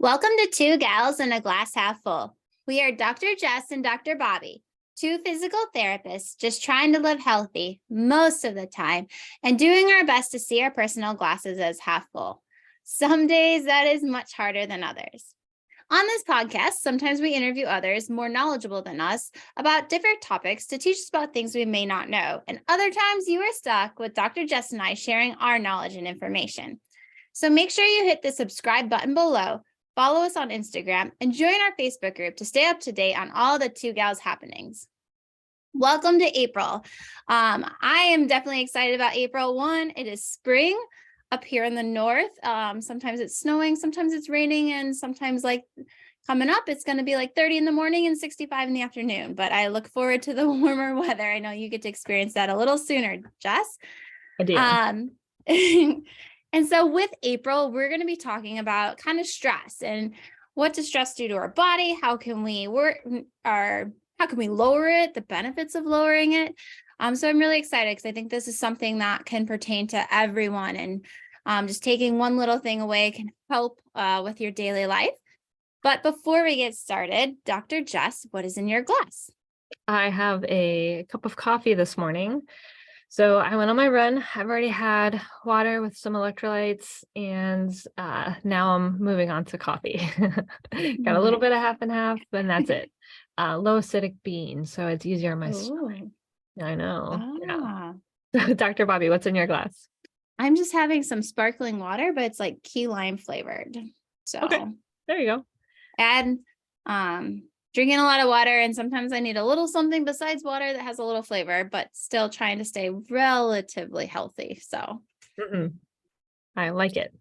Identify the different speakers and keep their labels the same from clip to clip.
Speaker 1: Welcome to Two Gals and a Glass Half Full. We are Dr. Jess and Dr. Bobbie, two physical therapists just trying to live healthy most of the time and doing our best to see our personal glasses as half full. Some days that is much harder than others. On this podcast, sometimes we interview others more knowledgeable than us about different topics to teach us about things we may not know. And other times you are stuck with Dr. Jess and I sharing our knowledge and information. So make sure you hit the subscribe button below, follow us on Instagram, and join our Facebook group to stay up to date on all the Two Gals happenings. Welcome to April. I am definitely excited about April. One, it is spring up here in the north. Sometimes it's snowing, sometimes it's raining, and sometimes like coming up, it's going to be like 30 in the morning and 65 in the afternoon. But I look forward to the warmer weather. I know you get to experience that a little sooner, Jess.
Speaker 2: I do.
Speaker 1: And so with April, we're going to be talking about kind of stress and what does stress do to our body? How can we lower it? The benefits of lowering it. So I'm really excited because I think this is something that can pertain to everyone, and just taking one little thing away can help with your daily life. But before we get started, Dr. Jess, what is in your glass?
Speaker 2: I have a cup of coffee this morning. So I went on my run. I've already had water with some electrolytes, and now I'm moving on to coffee. Got a little bit of half and half, and that's it. Low acidic bean, so it's easier on my stomach. I know. Yeah. Dr. Bobbie, what's in your glass?
Speaker 1: I'm just having some sparkling water, but it's like key lime flavored. So
Speaker 2: okay, there you go.
Speaker 1: And drinking a lot of water, and sometimes I need a little something besides water that has a little flavor, but still trying to stay relatively healthy. So
Speaker 2: I like it.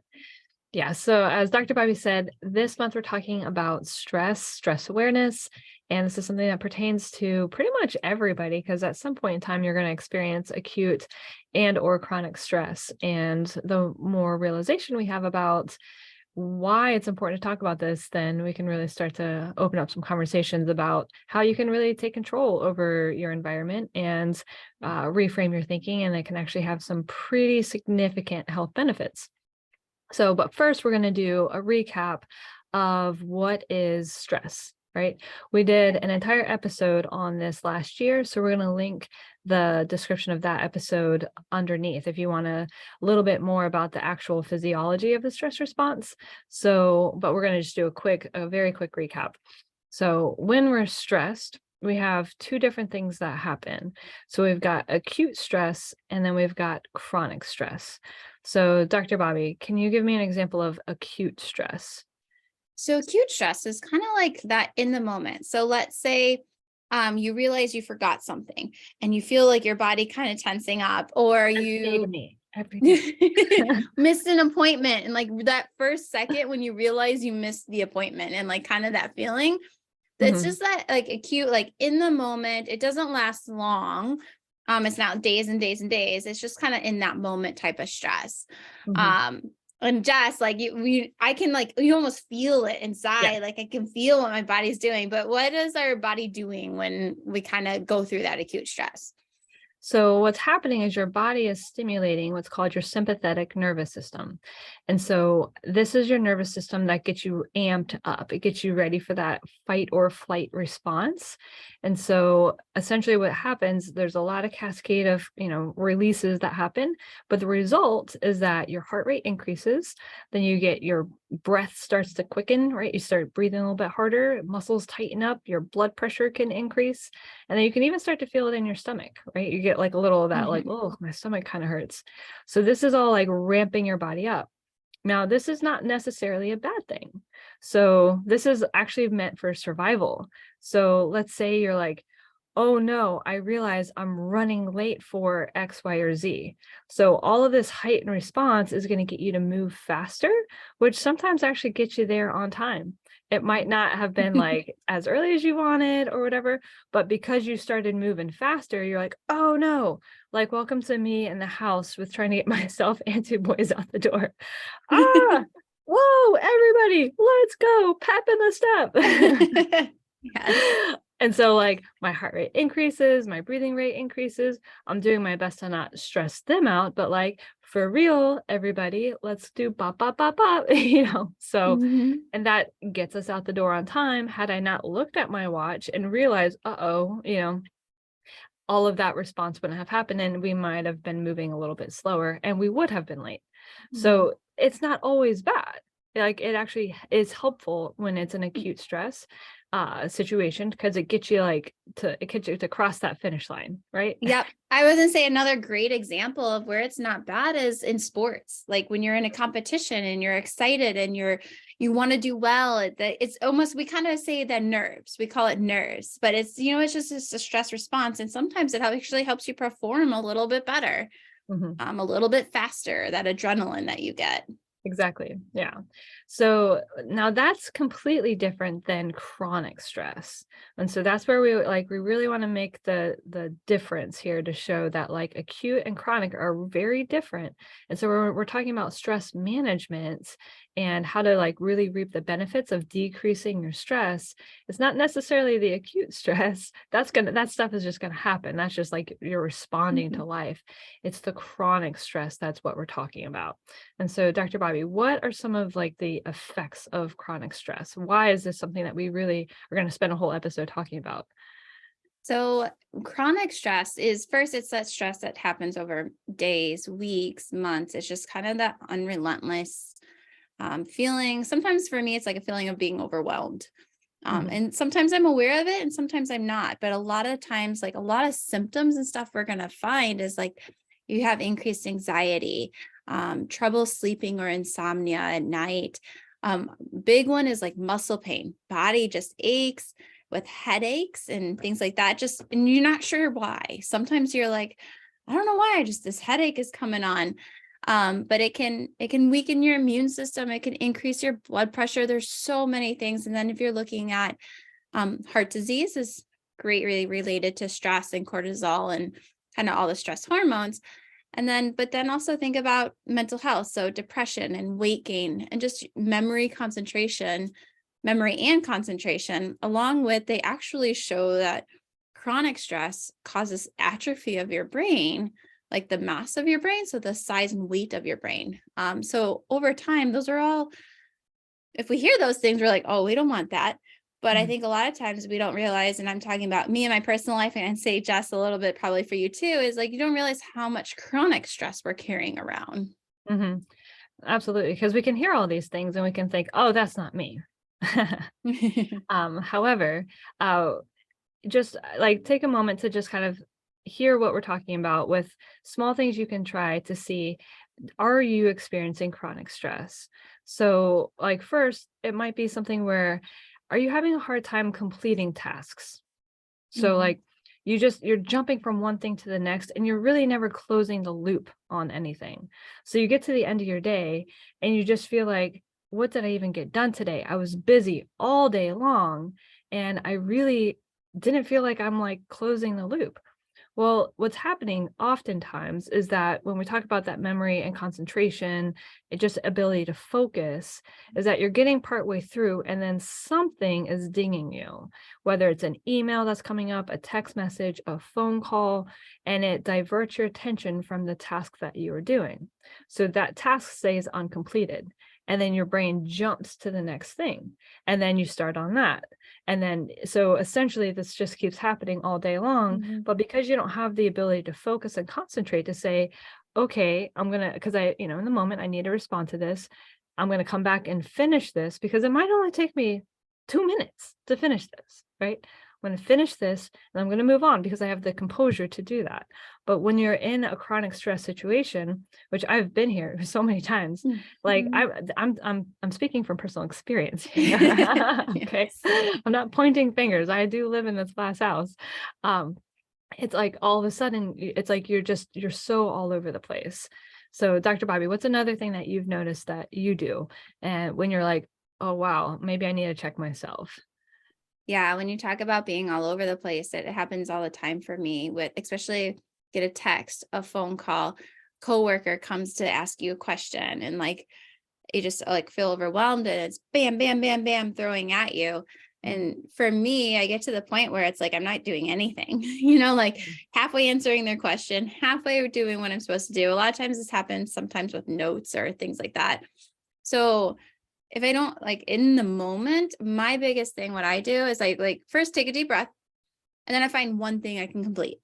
Speaker 2: Yeah. So as Dr. Bobbie said, this month we're talking about stress awareness. And this is something that pertains to pretty much everybody, because at some point in time, you're going to experience acute and or chronic stress. And the more realization we have about why it's important to talk about this, then we can really start to open up some conversations about how you can really take control over your environment and reframe your thinking. And it can actually have some pretty significant health benefits. So, but first we're going to do a recap of what is stress, right? We did an entire episode on this last year. So we're going to link the description of that episode underneath if you want a little bit more about the actual physiology of the stress response. So, but we're going to just do a very quick recap. So when we're stressed, we have two different things that happen. So we've got acute stress, and then we've got chronic stress. So Dr. Bobbie, can you give me an example of acute stress?
Speaker 1: So acute stress is kind of like that in the moment. So let's say you realize you forgot something and you feel like your body kind of tensing up, or you missed an appointment, and like that first second when you realize you missed the appointment, and like kind of that feeling. It's just that like acute, like in the moment. It doesn't last long. It's not days and days and days. It's just kind of in that moment type of stress. And Jess, like I can like, you almost feel it inside. Yeah. Like I can feel what my body's doing, but what is our body doing when we kind of go through that acute stress?
Speaker 2: So what's happening is your body is stimulating what's called your sympathetic nervous system. And so this is your nervous system that gets you amped up. It gets you ready for that fight or flight response. And so essentially what happens, there's a lot of cascade of, releases that happen, but the result is that your heart rate increases. Then you get your breath starts to quicken, right? You start breathing a little bit harder, muscles tighten up, your blood pressure can increase. And then you can even start to feel it in your stomach, right? You get like a little of that, like, oh, my stomach kind of hurts. So this is all like ramping your body up. Now, this is not necessarily a bad thing. So this is actually meant for survival. So let's say you're like, oh no, I realize I'm running late for X, Y, or Z. So all of this heightened response is going to get you to move faster, which sometimes actually gets you there on time. It might not have been like as early as you wanted or whatever, but because you started moving faster, you're like, oh no, like welcome to me in the house with trying to get myself and two boys out the door. Whoa, everybody, let's go, pep in the step. Yes. And so like my heart rate increases, my breathing rate increases. I'm doing my best to not stress them out, but like for real, everybody, let's do bop, bop, bop, bop, so,
Speaker 1: Mhm.
Speaker 2: and that gets us out the door on time. Had I not looked at my watch and realized, uh-oh, all of that response wouldn't have happened and we might have been moving a little bit slower and we would have been late.
Speaker 1: Mhm.
Speaker 2: So it's not always bad. Like it actually is helpful when it's an acute stress situation because it gets you to cross that finish line, right?
Speaker 1: Yep. I was gonna say another great example of where it's not bad is in sports. Like when you're in a competition and you're excited and you want to do well, it's almost, we kind of say that nerves. We call it nerves, but it's just a stress response. And sometimes it actually helps you perform a little bit better,
Speaker 2: Mhm.
Speaker 1: a little bit faster, that adrenaline that you get.
Speaker 2: Exactly. Yeah. So now that's completely different than chronic stress. And so that's where we really want to make the difference here to show that like acute and chronic are very different. And so we're talking about stress management and how to like really reap the benefits of decreasing your stress. It's not necessarily the acute stress. That stuff is just gonna happen. That's just like you're responding
Speaker 1: Mhm.
Speaker 2: to life. It's the chronic stress that's what we're talking about. And so, Dr. Bobbie, what are some of like the effects of chronic stress? Why is this something that we really are going to spend a whole episode talking about?
Speaker 1: So chronic stress is first, it's that stress that happens over days, weeks, months. It's just kind of that unrelentless feeling. Sometimes for me, it's like a feeling of being overwhelmed.
Speaker 2: Mhm.
Speaker 1: And sometimes I'm aware of it and sometimes I'm not. But a lot of times, like a lot of symptoms and stuff we're going to find is like you have increased anxiety, trouble sleeping or insomnia at night. Big one is like muscle pain, body just aches with headaches and things like that. And you're not sure why. Sometimes you're like, I don't know why, just this headache is coming on. But it can weaken your immune system. It can increase your blood pressure. There's so many things. And then if you're looking at heart disease is greatly related to stress and cortisol and kind of all the stress hormones. But then also think about mental health. So depression and weight gain and just memory and concentration, along with they actually show that chronic stress causes atrophy of your brain, like the mass of your brain. So the size and weight of your brain. So over time, those are all, if we hear those things, we're like, oh, we don't want that. But I
Speaker 2: Mhm.
Speaker 1: think a lot of times we don't realize, and I'm talking about me and my personal life, and I'd say Jess a little bit probably for you too, is like you don't realize how much chronic stress we're carrying around.
Speaker 2: Mhm. Absolutely, because we can hear all these things and we can think, "Oh, that's not me." However, uh, just like take a moment to just kind of hear what we're talking about with small things you can try to see, are you experiencing chronic stress? So, like first, it might be something where are you having a hard time completing tasks? So
Speaker 1: Mhm.
Speaker 2: like you're jumping from one thing to the next and you're really never closing the loop on anything. So you get to the end of your day and you just feel like, what did I even get done today? I was busy all day long and I really didn't feel like I'm like closing the loop. Well, what's happening oftentimes is that when we talk about that memory and concentration, it just ability to focus, is that you're getting partway through and then something is dinging you, whether it's an email that's coming up, a text message, a phone call, and it diverts your attention from the task that you are doing. So that task stays uncompleted. And then your brain jumps to the next thing. And then you start on that. And then, so essentially, this just keeps happening all day long.
Speaker 1: Mhm.
Speaker 2: But because you don't have the ability to focus and concentrate to say, okay, I'm going to, because in the moment I need to respond to this, I'm going to come back and finish this because it might only take me 2 minutes to finish this, right? I'm going to finish this and I'm going to move on because I have the composure to do that. But when you're in a chronic stress situation, which I've been here so many times, like
Speaker 1: Mhm.
Speaker 2: I'm speaking from personal experience here. Okay.
Speaker 1: Yes.
Speaker 2: I'm not pointing fingers. I do live in this glass house. Um, it's like all of a sudden it's like you're so all over the place. So Dr. Bobbie, what's another thing that you've noticed that you do and when you're like, oh wow, maybe I need to check myself?
Speaker 1: Yeah, when you talk about being all over the place, it happens all the time for me with especially get a text, a phone call, coworker comes to ask you a question and like you just like feel overwhelmed and it's bam, bam, bam, bam throwing at you. And for me, I get to the point where it's like, I'm not doing anything, like halfway answering their question, halfway doing what I'm supposed to do. A lot of times this happens sometimes with notes or things like that. So if I don't like in the moment, my biggest thing, what I do is I like first take a deep breath and then I find one thing I can complete.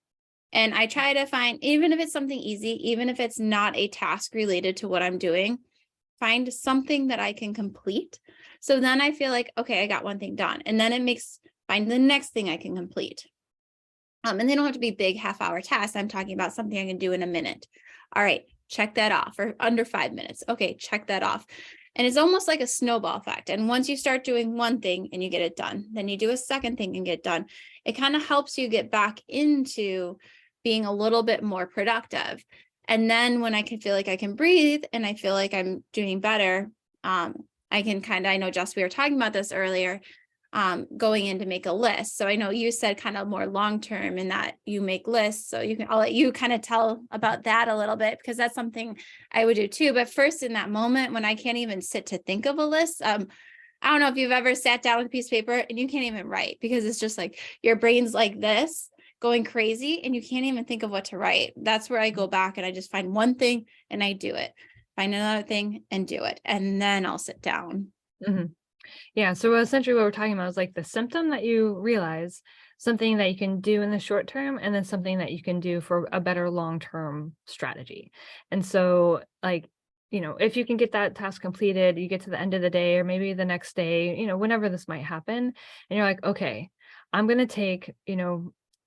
Speaker 1: And I try to find, even if it's something easy, even if it's not a task related to what I'm doing, find something that I can complete. So then I feel like, okay, I got one thing done. And then find the next thing I can complete. And they don't have to be big half-hour tasks. I'm talking about something I can do in a minute. All right, check that off, or under 5 minutes. Okay, check that off. And it's almost like a snowball effect. And once you start doing one thing and you get it done, then you do a second thing and get done. It kind of helps you get back into being a little bit more productive. And then when I can feel like I can breathe and I feel like I'm doing better, I can I know, Jess, we were talking about this earlier, going in to make a list. So I know you said kind of more long-term in that you make lists. So I'll let you kind of tell about that a little bit, because that's something I would do too. But first, in that moment when I can't even sit to think of a list, I don't know if you've ever sat down with a piece of paper and you can't even write, because it's just like your brain's like this going crazy and you can't even think of what to write. That's where I go back and I just find one thing and I do it, find another thing and do it. And then I'll sit down.
Speaker 2: Mm-hmm. Yeah. So essentially what we're talking about is like the symptom that you realize, something that you can do in the short term, and then something that you can do for a better long-term strategy. And so like, if you can get that task completed, you get to the end of the day or maybe the next day, whenever this might happen, and you're like, okay, I'm going to take,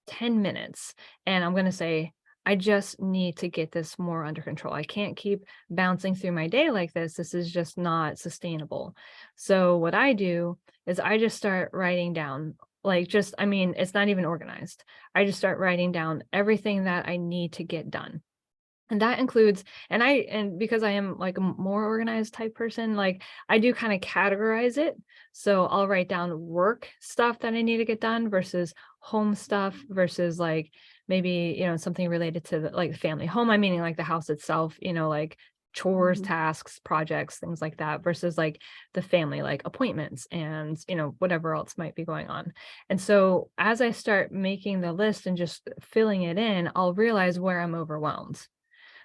Speaker 2: 10 minutes and I'm going to say, I just need to get this more under control. I can't keep bouncing through my day like this. This is just not sustainable. So what I do is I just start writing down, it's not even organized. I just start writing down everything that I need to get done. And that includes, and because I am like a more organized type person, like I do kind of categorize it. So I'll write down work stuff that I need to get done versus home stuff versus like maybe, something related to the family home. I meaning like the house itself, like chores, tasks, projects, things like that versus like the family, like appointments and, whatever else might be going on. And so as I start making the list and just filling it in, I'll realize where I'm overwhelmed.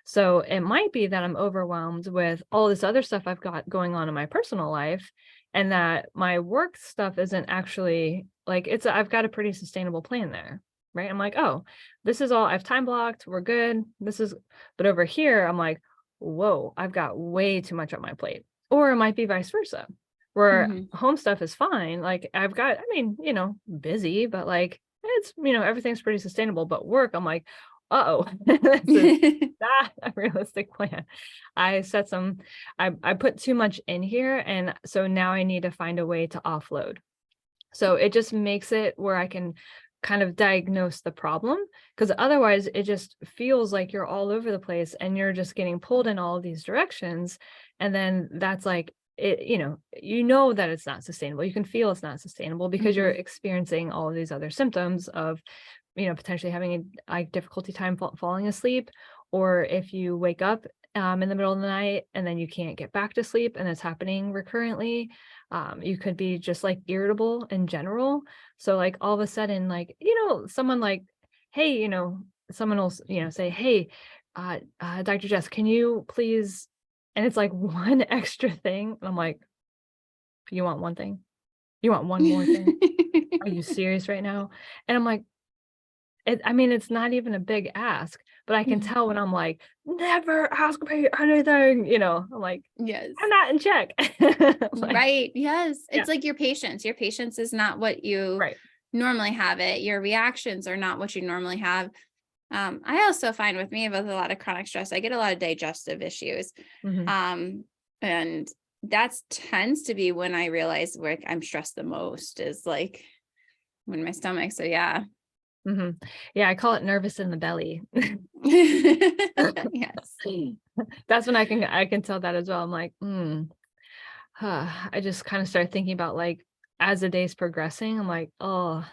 Speaker 2: So it might be that I'm overwhelmed with all this other stuff I've got going on in my personal life, and that my work stuff isn't actually like I've got a pretty sustainable plan there, right? I'm like, oh, this is all I've time blocked. We're good. But over here, I'm like, whoa, I've got way too much on my plate. Or it might be vice versa, where home stuff is fine. Like I've got, busy, but like it's, everything's pretty sustainable. But work, I'm like, uh-oh, this is not a realistic plan. I put too much in here. And so now I need to find a way to offload. So it just makes it where I can kind of diagnose the problem, because otherwise it just feels like you're all over the place and you're just getting pulled in all of these directions. And then that's like, that it's not sustainable. You can feel it's not sustainable because you're experiencing all of these other symptoms of potentially having a difficulty time falling asleep, or if you wake up in the middle of the night and then you can't get back to sleep and it's happening recurrently, you could be just like irritable in general. So like all of a sudden, like, someone like, hey, someone will, say, hey, Dr. Jess, can you please, and it's like one extra thing. And I'm like, you want one thing? You want one more thing? Are you serious right now? And I'm like, it's not even a big ask, but I can tell when I'm like, never ask me anything, I'm like,
Speaker 1: yes,
Speaker 2: I'm not in check.
Speaker 1: Like, right. Yes. It's like your patience. Your patience is not what you normally have it. Your reactions are not what you normally have. I also find with me with a lot of chronic stress, I get a lot of digestive issues. And that tends to be when I realize where I'm stressed the most is like when my stomach. So yeah.
Speaker 2: Yeah, I call it nervous in the belly.
Speaker 1: Yes.
Speaker 2: That's when I can tell that as well. I'm like, I just kind of start thinking about like as the day's progressing, I'm like, oh,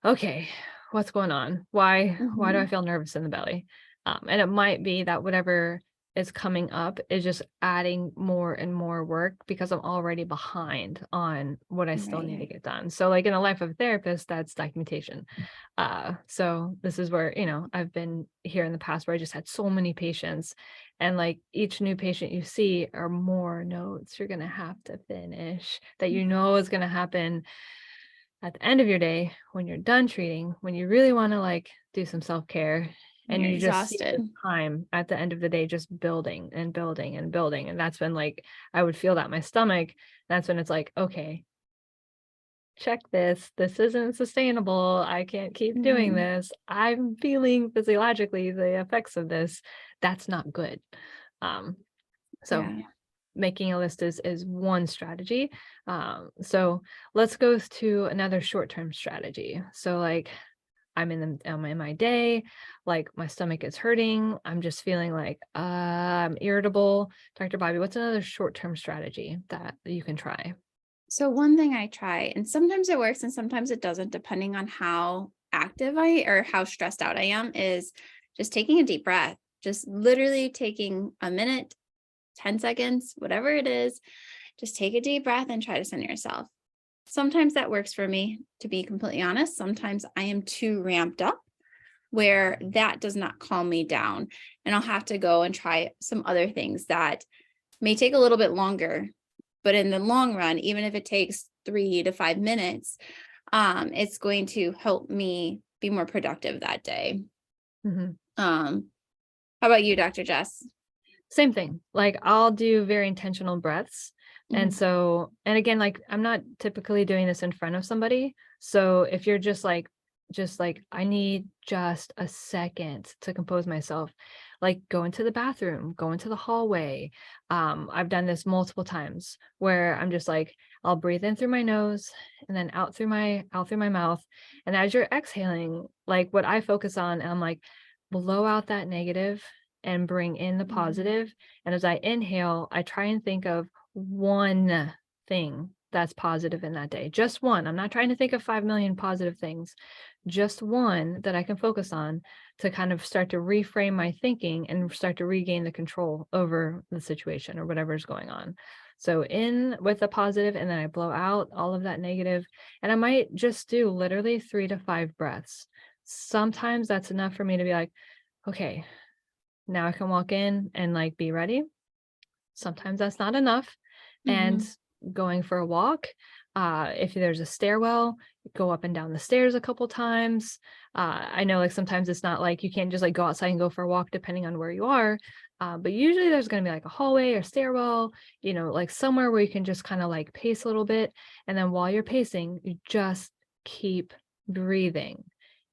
Speaker 2: okay, what's going on? Why do I feel nervous in the belly? And it might be that whatever is coming up is just adding more and more work because I'm already behind on what I still need to
Speaker 1: Right.
Speaker 2: get done. So like in the life of a therapist, that's documentation. So this is where, I've been here in the past where I just had so many patients, and like each new patient you see are more notes you're going to have to finish that is going to happen at the end of your day when you're done treating, when you really want to like do some self-care, and
Speaker 1: You're
Speaker 2: you just see the
Speaker 1: exhausted.
Speaker 2: time at the end of the day just building and building and building. And that's when like I would feel that in my stomach. That's when it's like, okay, check this. This isn't sustainable. I can't keep doing
Speaker 1: Mhm.
Speaker 2: this. I'm feeling physiologically the effects of this. That's not good. Um, so
Speaker 1: Yeah.
Speaker 2: making a list is one strategy. So let's go to another short-term strategy. So like I'm in my day, like my stomach is hurting. I'm just feeling like I'm irritable. Dr. Bobbie, what's another short-term strategy that you can try?
Speaker 1: So one thing I try, and sometimes it works and sometimes it doesn't, depending on how active or how stressed out I am, is just taking a deep breath. Just literally taking a minute, 10 seconds, whatever it is, just take a deep breath and try to center yourself. Sometimes that works for me, to be completely honest. Sometimes I am too ramped up where that does not calm me down. And I'll have to go and try some other things that may take a little bit longer. But in the long run, even if it takes 3 to 5 minutes, it's going to help me be more productive that day.
Speaker 2: Mhm.
Speaker 1: How about you, Dr. Jess?
Speaker 2: Same thing. Like I'll do very intentional breaths. And
Speaker 1: Mhm.
Speaker 2: so, and again, like I'm not typically doing this in front of somebody. So if you're just like, I need just a second to compose myself, like go into the bathroom, go into the hallway. I've done this multiple times where I'm just like, I'll breathe in through my nose and then out through my mouth. And as you're exhaling, like what I focus on, I'm like, blow out that negative and bring in the
Speaker 1: Mhm.
Speaker 2: positive. And as I inhale, I try and think of one thing that's positive in that day. Just one. I'm not trying to think of 5 million positive things, just one that I can focus on to kind of start to reframe my thinking and start to regain the control over the situation or whatever's going on. So in with the positive, and then I blow out all of that negative, and I might just do literally 3 to 5 breaths. Sometimes that's enough for me to be like, okay, now I can walk in and like be ready. Sometimes that's not enough. And
Speaker 1: Mhm.
Speaker 2: going for a walk, if there's a stairwell, go up and down the stairs a couple times. I know like sometimes it's not like you can't just like go outside and go for a walk depending on where you are. But usually there's going to be like a hallway or stairwell, like somewhere where you can just kind of like pace a little bit. And then while you're pacing, you just keep breathing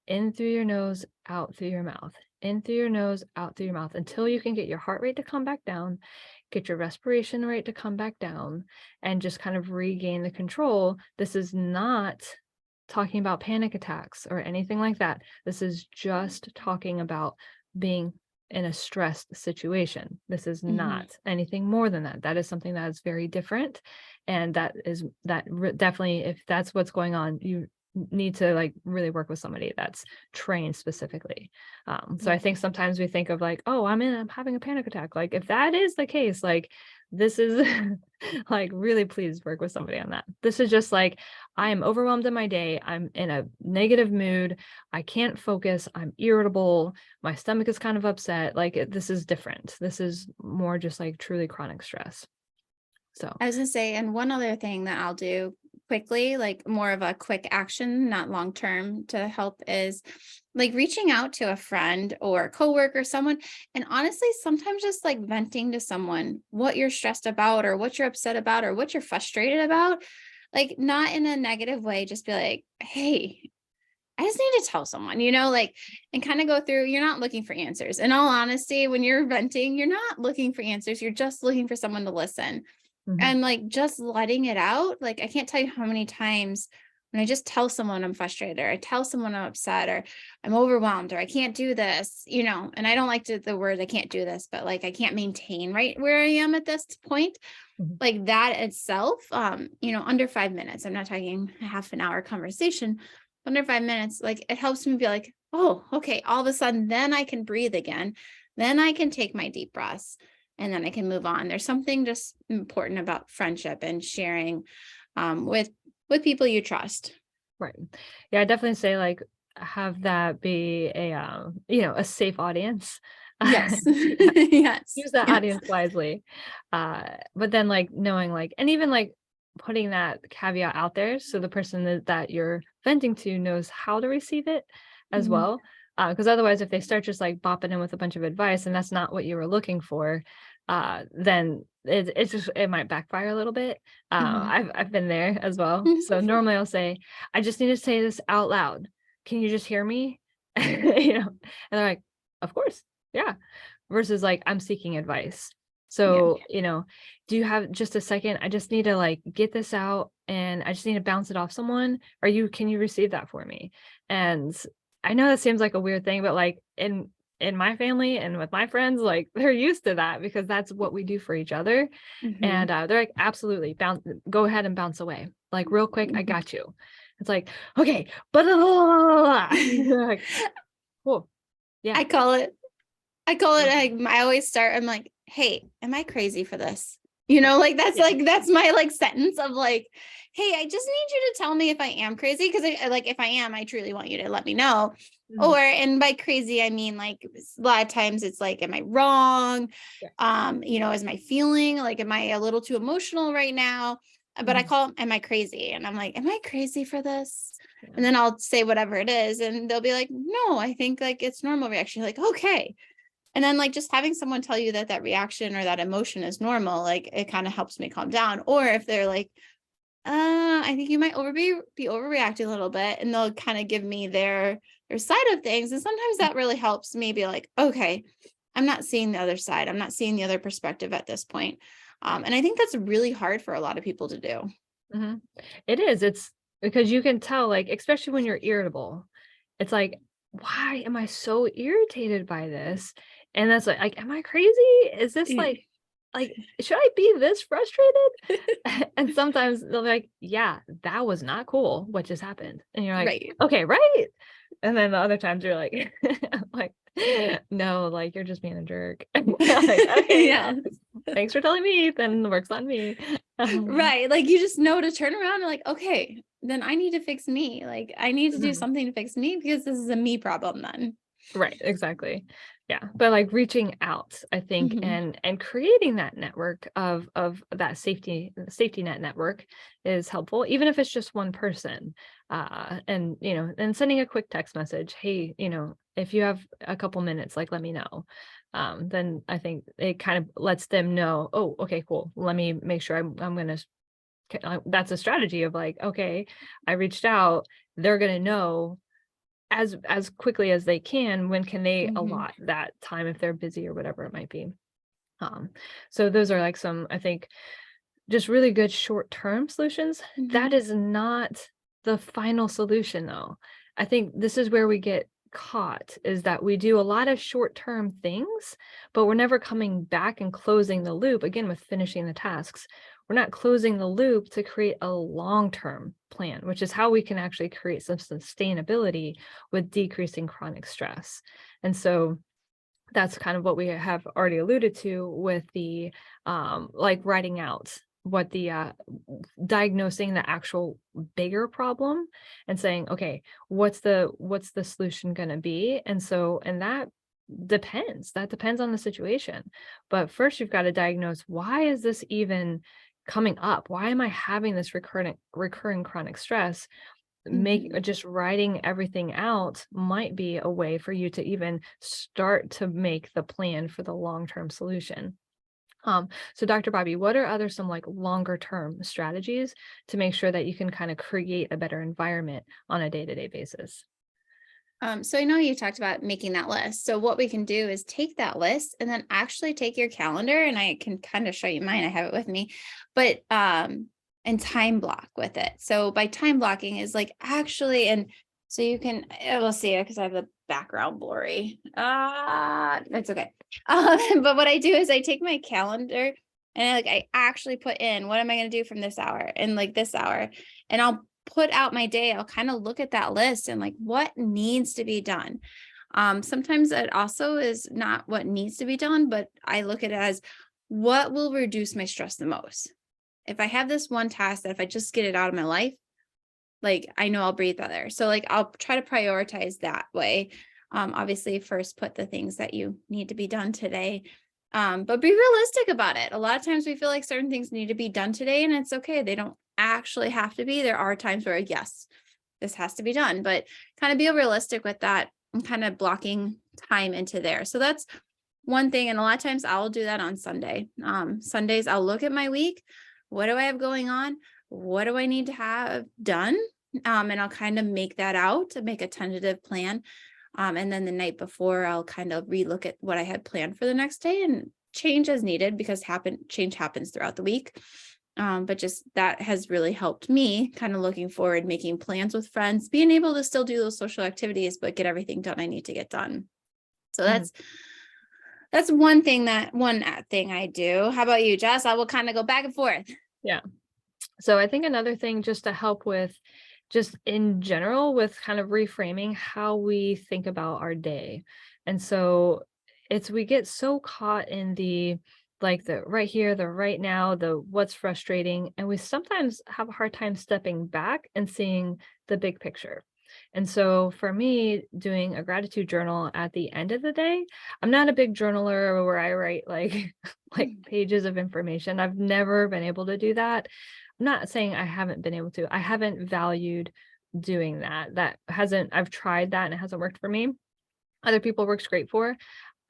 Speaker 2: in through your nose, out through your mouth, in through your nose, out through your mouth, until you can get your heart rate to come back down, get your respiration rate to come back down, and just kind of regain the control. This is not talking about panic attacks or anything like that. This is just talking about being in a stressed situation. This is
Speaker 1: Mhm.
Speaker 2: not anything more than that. That is something that is very different. And definitely, if that's what's going on, you need to like really work with somebody that's trained specifically. So I
Speaker 1: Yeah.
Speaker 2: think sometimes we think of like, oh, I'm having a panic attack. Like if that is the case, like this is like really please work with somebody on that. This is just like, I am overwhelmed in my day. I'm in a negative mood. I can't focus. I'm irritable. My stomach is kind of upset. Like this is different. This is more just like truly chronic stress. So,
Speaker 1: I was gonna say, and one other thing that I'll do quickly, like more of a quick action, not long term, to help is like reaching out to a friend or a coworker, someone, and honestly, sometimes just like venting to someone what you're stressed about or what you're upset about or what you're frustrated about, like not in a negative way, just be like, hey, I just need to tell someone, like, and kind of go through. You're not looking for answers. In all honesty, when you're venting, you're not looking for answers. You're just looking for someone to listen.
Speaker 2: mhm,
Speaker 1: And like just letting it out, like I can't tell you how many times when I just tell someone I'm frustrated or I tell someone I'm upset or I'm overwhelmed or I can't do this, and I don't like the word I can't do this, but like I can't maintain right where I am at this point.
Speaker 2: mhm,
Speaker 1: Like that itself, under 5 minutes. I'm not talking a half an hour conversation, under 5 minutes, like it helps me be like, oh, okay, all of a sudden, then I can breathe again. Then I can take my deep breaths. and then I can move on. There's something just important about friendship and sharing with people you trust.
Speaker 2: Right. Yeah, I definitely say like have that be a a safe audience.
Speaker 1: Yes.
Speaker 2: Yeah,
Speaker 1: Yes.
Speaker 2: use that
Speaker 1: Yes.
Speaker 2: audience wisely. But then like knowing like and even like putting that caveat out there so the person that you're venting to knows how to receive it as
Speaker 1: Mhm.
Speaker 2: well. Because otherwise if they start just like bopping in with a bunch of advice and that's not what you were looking for, then it might backfire a little bit.
Speaker 1: Mhm.
Speaker 2: I've been there as well. So normally I'll say, I just need to say this out loud. Can you just hear me? And they're like, of course. Yeah. Versus like, I'm seeking advice.
Speaker 1: Yeah.
Speaker 2: So, do you have just a second? I just need to like get this out and I just need to bounce it off someone. Can you receive that for me? And I know that seems like a weird thing, but like in my family and with my friends, like they're used to that because that's what we do for each other. And
Speaker 1: Mhm.
Speaker 2: they're like, absolutely, go ahead and bounce away. Like real quick, I
Speaker 1: Mhm.
Speaker 2: got you. It's like, okay, but like, cool. Yeah.
Speaker 1: I call it I always start, I'm like, hey, am I crazy for this?
Speaker 2: Yeah.
Speaker 1: That's my like sentence of like, hey, I just need you to tell me if I am crazy. Cause like, if I am, I truly want you to let me know.
Speaker 2: Mhm.
Speaker 1: And by crazy, I mean, like a lot of times it's like, am I wrong?
Speaker 2: Yeah.
Speaker 1: Is my feeling like, am I a little too emotional right now? But I
Speaker 2: Mhm.
Speaker 1: call, am I crazy? And I'm like, am I crazy for this?
Speaker 2: Yeah.
Speaker 1: And then I'll say whatever it is. And they'll be like, no, I think like it's normal reaction. Like, okay. And then like just having someone tell you that reaction or that emotion is normal, like it kind of helps me calm down. Or if they're like, I think you might be overreacting a little bit, and they'll kind of give me their side of things. And sometimes that really helps me be like, okay, I'm not seeing the other side. I'm not seeing the other perspective at this point. And I think that's really hard for a lot of people to do.
Speaker 2: Mhm. It is. It's because you can tell, like, especially when you're irritable, it's like, why am I so irritated by this? And that's like, am I crazy? Is this like, should I be this frustrated? And sometimes they'll be like, yeah, that was not cool. What just happened? And you're like,
Speaker 1: Right.
Speaker 2: okay, right. And then the other times you're like, like, no, like you're just being a jerk. Like, okay,
Speaker 1: Yeah.
Speaker 2: well, thanks for telling me. Then the work's on me.
Speaker 1: Right. Like you just know to turn around and like, okay, then I need to fix me. Like I need to do
Speaker 2: Mhm.
Speaker 1: something to fix me because this is a me problem then.
Speaker 2: Right, exactly. Yeah, but like reaching out, I think,
Speaker 1: Mhm.
Speaker 2: and creating that network of that safety net network is helpful, even if it's just one person. And and sending a quick text message, hey, if you have a couple minutes, like let me know. Then I think it kind of lets them know, oh, okay, cool. Let me make sure I'm gonna. That's a strategy of like, okay, I reached out. They're gonna know as quickly as they can when can they
Speaker 1: Mhm.
Speaker 2: allot that time if they're busy or whatever it might be. um so those are like some, I think, just really good short-term solutions. That
Speaker 1: Mhm.
Speaker 2: is not the final solution though. I think this is where we get caught, is that we do a lot of short-term things, but we're never coming back and closing the loop again with finishing the tasks. We're not closing the loop to create a long-term plan, which is how we can actually create some sustainability with decreasing chronic stress. And so that's kind of what we have already alluded to with the like writing out what the diagnosing the actual bigger problem and saying, okay, what's the solution going to be? And that depends on the situation. But first you've got to diagnose, why is this even coming up? Why am I having this recurring chronic stress? Make
Speaker 1: Mhm.
Speaker 2: just writing everything out might be a way for you to even start to make the plan for the long-term solution. So Dr. Bobbie, what are other some like longer term strategies to make sure that you can kind of create a better environment on a day-to-day basis?
Speaker 1: So I know you talked about making that list. So what we can do is take that list and then actually take your calendar, and I can kind of show you mine. I have it with me, but and time block with it. So by time blocking is like actually, and so you can, we'll see it because I have the background blurry. That's okay. But what I do is I take my calendar and I actually put in, what am I going to do from this hour and like this hour, and I'll put out my day. I'll kind of look at that list and like what needs to be done. Sometimes it also is not what needs to be done, but I look at it as what will reduce my stress the most? If I have this one task that if I just get it out of my life, like I know I'll breathe better. So like I'll try to prioritize that way. Obviously first put the things that you need to be done today. But be realistic about it. A lot of times we feel like certain things need to be done today, and it's okay. They don't actually have to be. There are times where, yes, this has to be done, but kind of be realistic with that and kind of blocking time into there. So that's one thing. And a lot of times I'll do that on Sunday. Sundays, I'll look at my week. What do I have going on? What do I need to have done? And I'll kind of make that out to make a tentative plan. And then the night before, I'll kind of relook at what I had planned for the next day and change as needed, because change happens throughout the week. But just that has really helped me kind of looking forward, making plans with friends, being able to still do those social activities, but get everything done I need to get done. So that's one thing I do. How about you, Jess? I will kind of go back and forth.
Speaker 2: Yeah. So I think another thing just to help with just in general with kind of reframing how we think about our day. And so we get so caught in the right here, the right now, the what's frustrating, and we sometimes have a hard time stepping back and seeing the big picture. And so for me, doing a gratitude journal at the end of the day, I'm not a big journaler where I write like pages of information. I've never been able to do that. I'm not saying I haven't been able to. I haven't valued doing that. I've tried that and it hasn't worked for me. Other people works great for.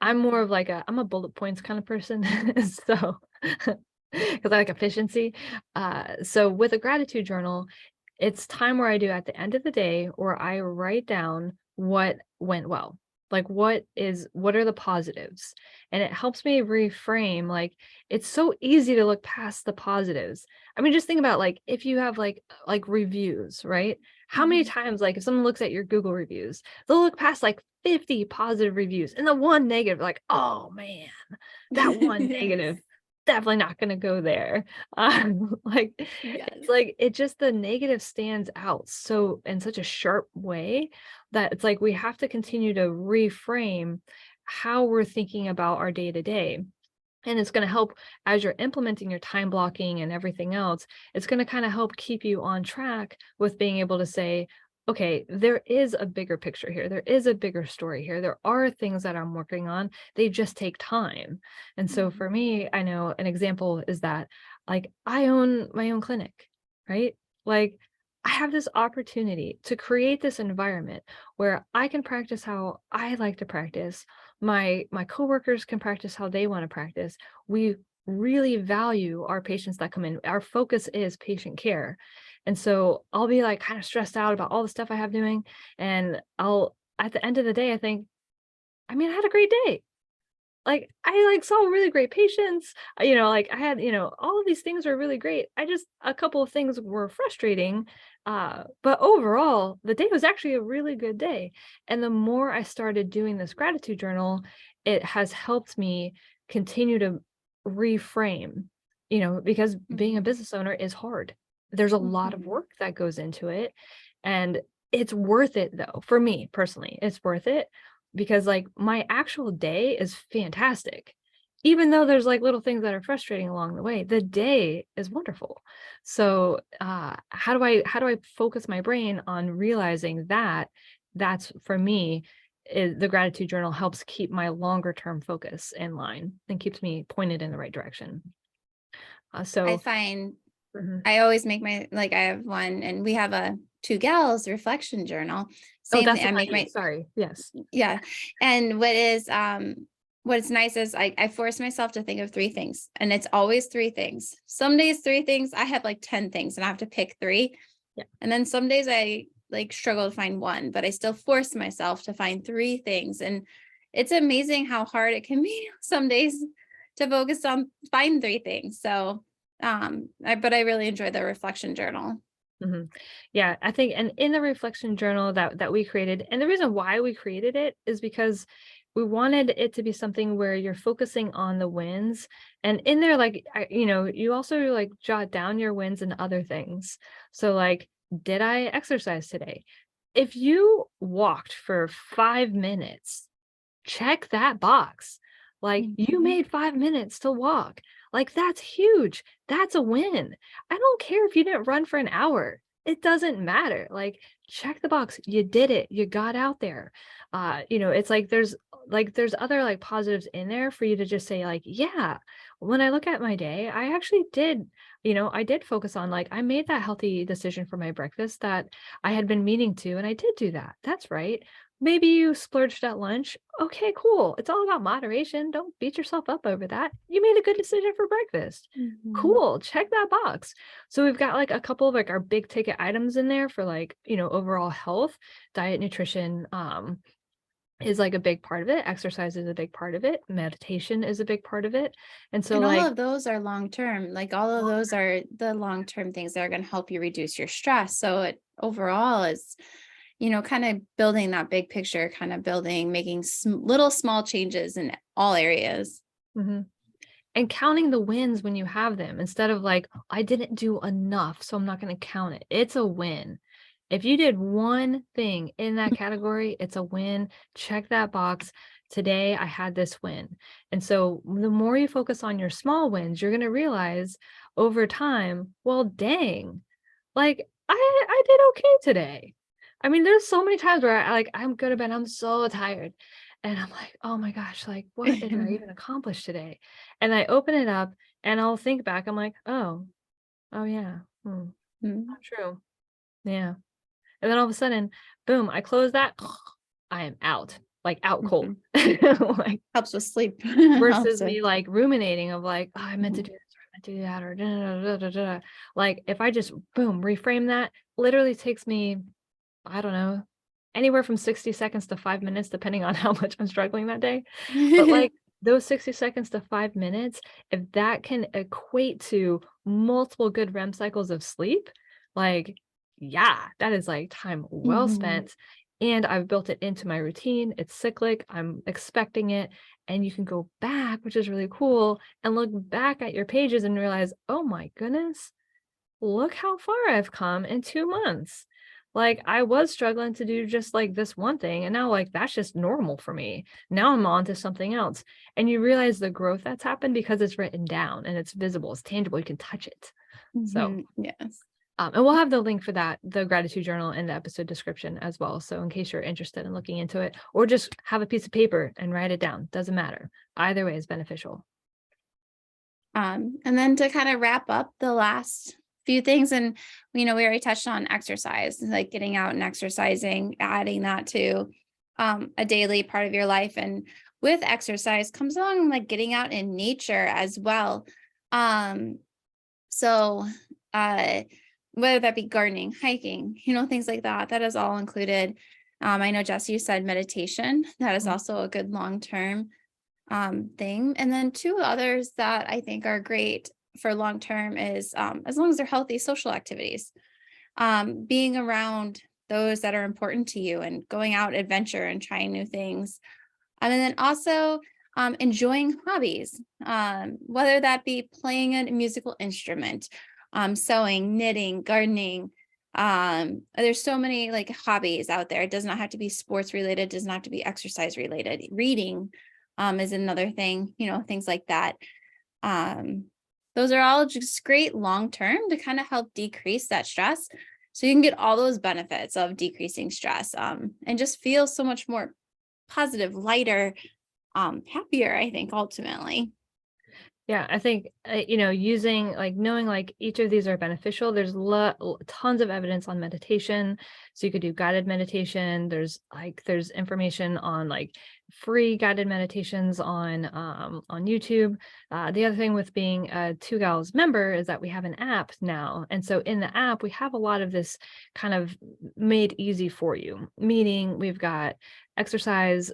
Speaker 2: I'm more of I'm a bullet points kind of person. So, because I like efficiency. So with a gratitude journal, it's time where I do at the end of the day where I write down what went well. Like what are the positives? And it helps me reframe, it's so easy to look past the positives. I mean, just think about if you have reviews, right? How many times, if someone looks at your Google reviews, they'll look past 50 positive reviews and the one negative, oh man, that one negative, definitely not going to go there. It's it just, the negative stands out so in such a sharp way that it's we have to continue to reframe how we're thinking about our day to day. And it's going to help as you're implementing your time blocking and everything else. It's going to kind of help keep you on track with being able to say, okay, there is a bigger picture here. There is a bigger story here. There are things that I'm working on. They just take time. And so for me, I know an example is that I own my own clinic, right? I have this opportunity to create this environment where I can practice how I like to practice. My coworkers can practice how they want to practice. We really value our patients that come in. Our focus is patient care. And so I'll be kind of stressed out about all the stuff I have doing. And at the end of the day, I think, I had a great day. I saw really great patients, I had, all of these things were really great. A couple of things were frustrating. But overall, the day was actually a really good day. And the more I started doing this gratitude journal, it has helped me continue to reframe, because being a business owner is hard. There's a lot of work that goes into it. And it's worth it though. For me personally, it's worth it because my actual day is fantastic. Even though there's little things that are frustrating along the way, the day is wonderful. So how do I focus my brain on realizing that that's for me is the gratitude journal helps keep my longer term focus in line and keeps me pointed in the right direction.
Speaker 1: I find
Speaker 2: Mhm.
Speaker 1: I always make I have one, and we have a two gals reflection journal.
Speaker 2: Oh,
Speaker 1: Same
Speaker 2: that's
Speaker 1: thing. I
Speaker 2: what I
Speaker 1: make
Speaker 2: mean. Sorry. Yes.
Speaker 1: yeah. And what's nice is I force myself to think of three things, and it's always three things. Some days, three things. I have 10 things and I have to pick three.
Speaker 2: Yeah.
Speaker 1: And then some days I struggle to find one, but I still force myself to find three things. And it's amazing how hard it can be some days to focus on find three things. So but I really enjoy the reflection journal.
Speaker 2: Mhm. Yeah, I think, and in the reflection journal that we created, and the reason why we created it is because we wanted it to be something where you're focusing on the wins, and in there, you also jot down your wins and other things. So did I exercise today? If you walked for 5 minutes, check that box. Like, you
Speaker 1: Mhm.
Speaker 2: made 5 minutes to walk. Like, that's huge. That's a win. I don't care if you didn't run for an hour. It doesn't matter. Like, check the box. You did it. You got out there. It's like there's other like positives in there for you to just say, like, yeah, when I look at my day, I actually did, I did focus on, like, I made that healthy decision for my breakfast that I had been meaning to, and I did do that. That's right. Maybe you splurged at lunch. Okay, cool. It's all about moderation. Don't beat yourself up over that. You made a good decision for breakfast.
Speaker 1: Mhm.
Speaker 2: Cool. Check that box. So we've got like a couple of like our big ticket items in there for like, overall health, diet, nutrition, is like a big part of it. Exercise is a big part of it. Meditation is a big part of it. And so
Speaker 1: And all
Speaker 2: like
Speaker 1: of those are long term. Like all of those are the long term things that are going to help you reduce your stress. So it overall is, kind of building that big picture, kind of building, making little small changes in all areas.
Speaker 2: mhm. And counting the wins when you have them instead of like, I didn't do enough, so I'm not going to count it. It's a win. If you did one thing in that category, it's a win. Check that box. Today, I had this win. And so the more you focus on your small wins, you're going to realize over time, well, dang, like I did okay today. I mean, there's so many times where I'm good to bed, I'm so tired. And I'm like, oh my gosh, like what did I even accomplish today? And I open it up and I'll think back. I'm like, oh yeah.
Speaker 1: Mhm.
Speaker 2: True. Yeah. And then all of a sudden, boom, I close that. I am out, like out cold.
Speaker 1: Mhm.
Speaker 2: Like
Speaker 1: Helps with sleep. Helps
Speaker 2: versus
Speaker 1: with.
Speaker 2: me like ruminating of like, oh, I meant to
Speaker 1: Mhm.
Speaker 2: do this or I meant to do that or da, da, da, da, da, da. Like if I just boom, reframe that, literally takes me, I don't know, anywhere from 60 seconds to 5 minutes, depending on how much I'm struggling that day. But like those 60 seconds to 5 minutes, if that can equate to multiple good REM cycles of sleep, like, yeah, that is like time well
Speaker 1: Mhm.
Speaker 2: spent. And I've built it into my routine. It's cyclic. I'm expecting it. And you can go back, which is really cool, and look back at your pages and realize, oh my goodness, look how far I've come in 2 months. Like I was struggling to do just like this one thing. And now like that's just normal for me. Now I'm on to something else. And you realize the growth that's happened because it's written down and it's visible, it's tangible, you can touch it. So
Speaker 1: Mhm. Yes.
Speaker 2: and we'll have the link for that, the gratitude journal in the episode description as well. So in case you're interested in looking into it, or just have a piece of paper and write it down, doesn't matter. Either way is beneficial.
Speaker 1: And then to kind of wrap up the last few things, and we already touched on exercise, like getting out and exercising, adding that to a daily part of your life. And with exercise comes along like getting out in nature as well. Um, so uh whether that be gardening, hiking, things like that, that is all included. I know Jess, you said meditation. That is
Speaker 2: Mhm.
Speaker 1: also a good long-term thing. And then two others that I think are great for long term is as long as they're healthy social activities, being around those that are important to you and going out adventure and trying new things. And then also enjoying hobbies, whether that be playing a musical instrument, sewing, knitting, gardening. There's so many like hobbies out there. It does not have to be sports related, does not have to be exercise related. Reading is another thing, things like that. Um, those are all just great long term to kind of help decrease that stress. So you can get all those benefits of decreasing stress, and just feel so much more positive, lighter, happier, I think, ultimately.
Speaker 2: Yeah, I think, using like knowing like each of these are beneficial. There's tons of evidence on meditation. So you could do guided meditation. There's information on like free guided meditations on YouTube. The other thing with being a Two Gals member is that we have an app now. And so in the app, we have a lot of this kind of made easy for you, meaning we've got exercise,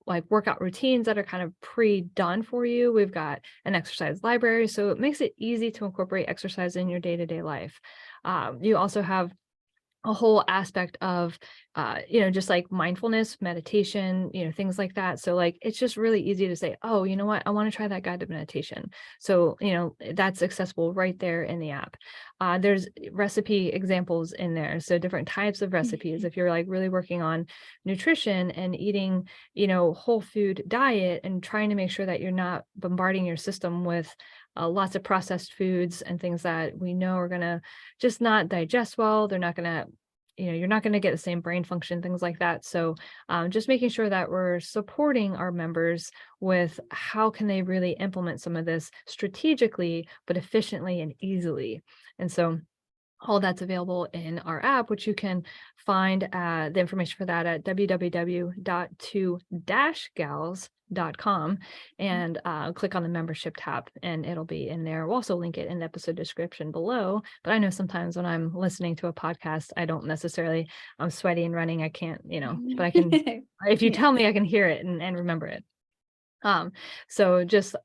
Speaker 2: like workout routines that are kind of pre-done for you. We've got an exercise library, so it makes it easy to incorporate exercise in your day-to-day life. You also have a whole aspect of, just like mindfulness, meditation, things like that. So like, it's just really easy to say, oh, you know what, I want to try that guided meditation. So, that's accessible right there in the app. There's recipe examples in there. So different types of recipes. If you're like really working on nutrition and eating, whole food diet and trying to make sure that you're not bombarding your system with lots of processed foods and things that we know are going to just not digest well. They're not going to, you're not going to get the same brain function, things like that. So just making sure that we're supporting our members with how can they really implement some of this strategically, but efficiently and easily. And so all that's available in our app, which you can find the information for that at www.2-gals.com and click on the membership tab and it'll be in there. We'll also link it in the episode description below. But I know sometimes when I'm listening to a podcast, I don't necessarily, I'm sweaty and running. I can't, but I can, if you tell me, I can hear it and remember it. So just,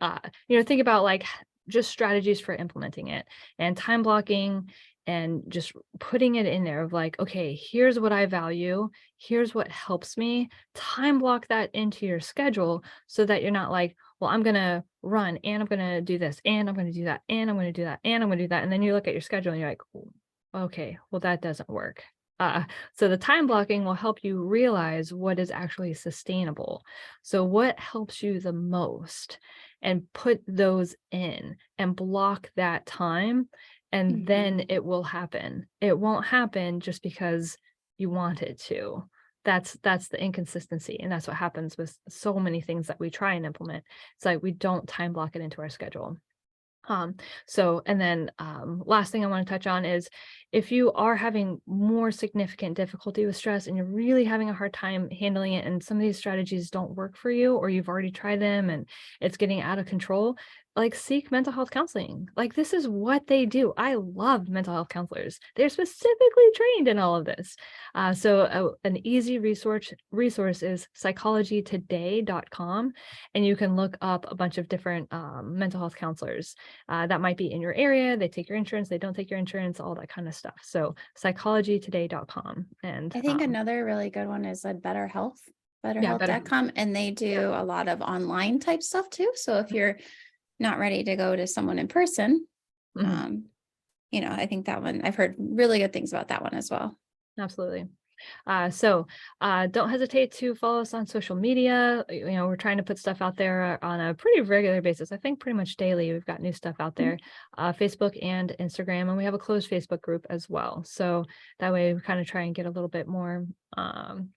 Speaker 2: think about like just strategies for implementing it and time blocking and just putting it in there of like, okay, here's what I value. Here's what helps me. Time block that into your schedule so that you're not like, well, I'm going to run and I'm going to do this and I'm going to do that and I'm going to do that and I'm going to do that. And then you look at your schedule and you're like, okay, well, that doesn't work. So the time blocking will help you realize what is actually sustainable. So what helps you the most and put those in and block that time. And then it will happen. It won't happen just because you want it to. That's the inconsistency. And that's what happens with so many things that we try and implement. It's like we don't time block it into our schedule. And then last thing I want to touch on is if you are having more significant difficulty with stress and you're really having a hard time handling it and some of these strategies don't work for you or you've already tried them and it's getting out of control, like seek mental health counseling. Like this is what they do. I love mental health counselors. They're specifically trained in all of this. An easy resource is psychologytoday.com, and you can look up a bunch of different mental health counselors that might be in your area. They take your insurance, they don't take your insurance, all that kind of stuff. So psychologytoday.com. And
Speaker 1: I think another really good one is betterhealth.com, and they do a lot of online type stuff too. So if you're not ready to go to someone in person, I think that one, I've heard really good things about that one as well.
Speaker 2: Absolutely. Don't hesitate to follow us on social media. We're trying to put stuff out there on a pretty regular basis. I think pretty much daily we've got new stuff out there, Facebook and Instagram, and we have a closed Facebook group as well. So that way we kind of try and get a little bit more in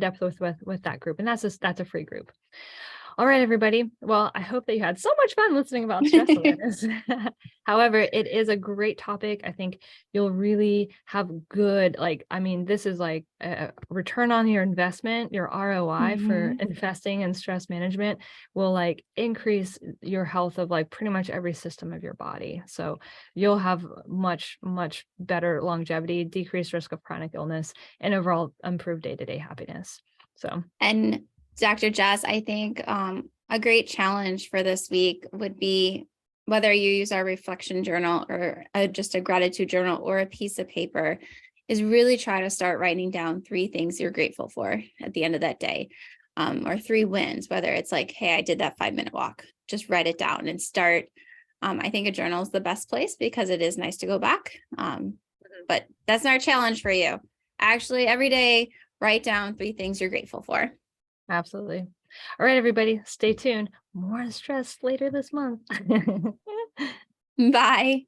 Speaker 2: depth with that group, and that's a free group. All right, everybody. Well, I hope that you had so much fun listening about stress awareness. However, it is a great topic. I think you'll really have good, this is like a return on your investment, your ROI for investing in stress management will like increase your health of like pretty much every system of your body. So you'll have much, much better longevity, decreased risk of chronic illness, and overall improved day-to-day happiness.
Speaker 1: And Dr. Jess, I think a great challenge for this week would be whether you use our reflection journal or just a gratitude journal or a piece of paper, is really try to start writing down 3 things you're grateful for at the end of that day, or 3 wins, whether it's like, hey, I did that 5-minute walk, just write it down and start. I think a journal is the best place because it is nice to go back. But that's our challenge for you. Actually, every day, write down 3 things you're grateful for.
Speaker 2: Absolutely. All right, everybody, stay tuned. More on stress later this month.
Speaker 1: Bye.